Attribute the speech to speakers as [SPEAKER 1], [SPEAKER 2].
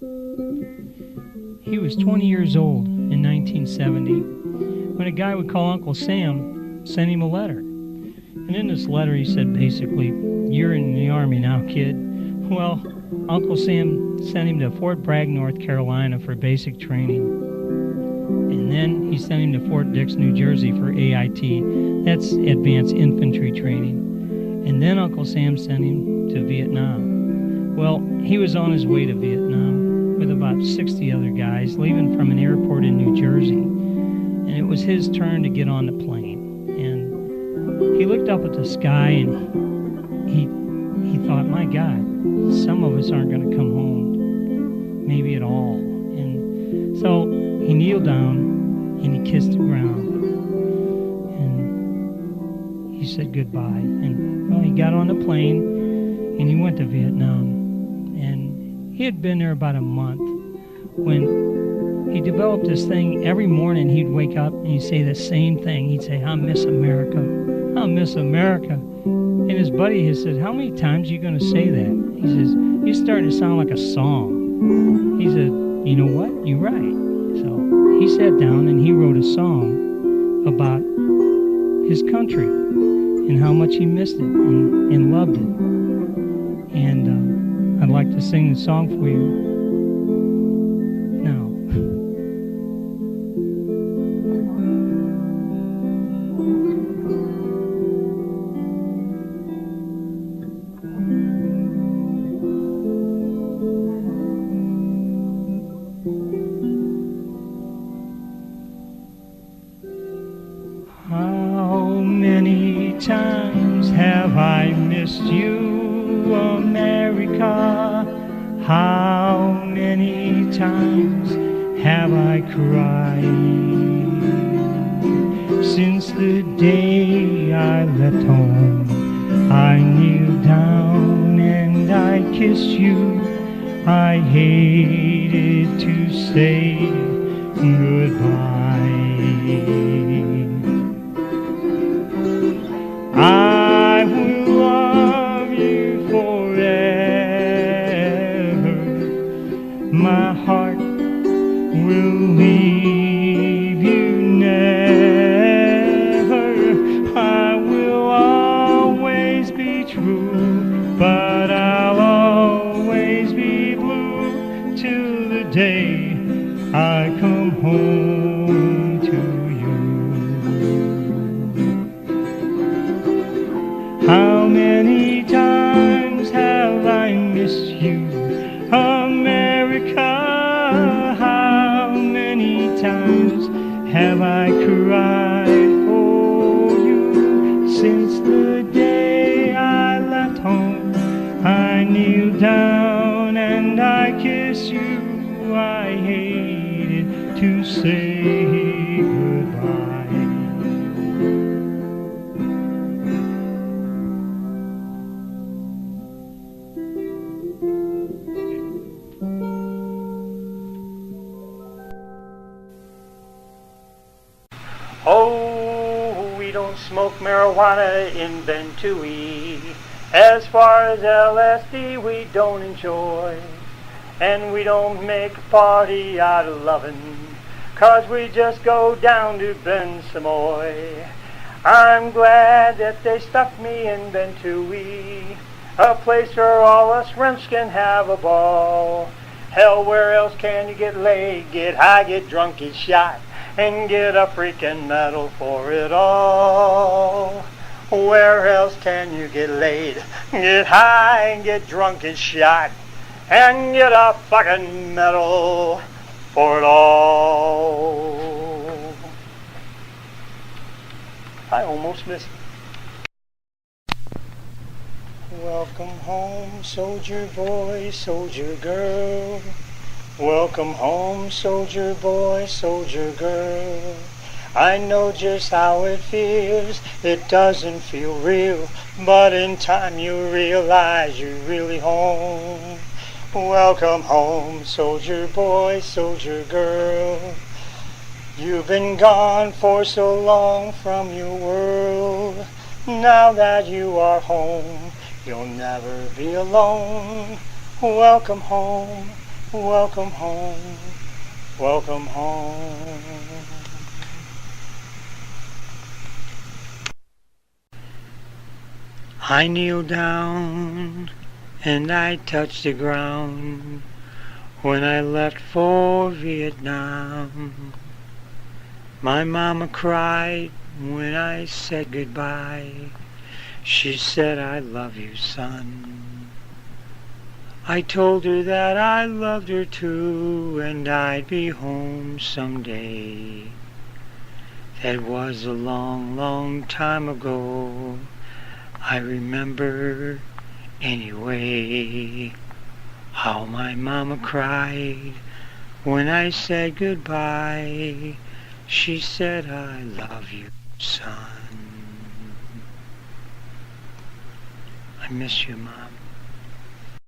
[SPEAKER 1] He was 20 years old in 1970 when a guy we call Uncle Sam sent him a letter. And in this letter he said basically, "You're in the Army now, kid." Well, Uncle Sam sent him to Fort Bragg, North Carolina for basic training. And then he sent him to Fort Dix, New Jersey for AIT. That's Advanced Infantry Training. And then Uncle Sam sent him to Vietnam. Well, he was on his way to Vietnam with about 60 other guys, leaving from an airport in New Jersey. And it was his turn to get on the plane. And he looked up at the sky and he thought, my God, some of us aren't going to come home, maybe at all. And so he kneeled down and he kissed the ground. And he said goodbye. And well, he got on the plane and he went to Vietnam. And he had been there about a month when he developed this thing. Every morning he'd wake up and he'd say the same thing. He'd say, "I miss America. I miss America." And his buddy has said, "How many times are you going to say that?" He says, "You're starting to sound like a song." He said, "You know what? You're right." So he sat down and he wrote a song about his country and how much he missed it and loved it. And I'd like to sing the song for you now. How many times have I missed you, America? How many times have I cried since the day I left home? I kneeled down and I kissed you. I hated to say goodbye. I will love you forever. My heart will leave you never. I will always be true, but I'll always be blue till the day I come home to you. How many times have I missed you, America? How many times have I cried for you since the day I left home? I kneeled down and I kissed you. I hated to say goodbye. Oh, we don't smoke marijuana in Venturi. As far as LSD we don't enjoy. And we don't make a party out of lovin', 'cause we just go down to Ben Samoy. I'm glad that they stuck me in Venturi, a place where all us rimps can have a ball. Hell, where else can you get laid, get high, get drunk, get shot, and get a freaking medal for it all? Where else can you get laid, get high, and get drunk, and shot, and get a fucking medal for it all? I almost missed it. Welcome home, soldier boy, soldier girl. Welcome home, soldier boy, soldier girl. I know just how it feels. It doesn't feel real, but in time you realize you're really home. Welcome home, soldier boy, soldier girl. You've been gone for so long from your world. Now that you are home, you'll never be alone. Welcome home, Welcome home, welcome home. I kneel down and I touch the ground when I left for Vietnam. My mama cried when I said goodbye. She said, I love you, son. I told her that I loved her too, and I'd be home someday. That was a long, long time ago. I remember anyway how my mama cried when I said goodbye. She said, I love you, son. I miss you, Mom.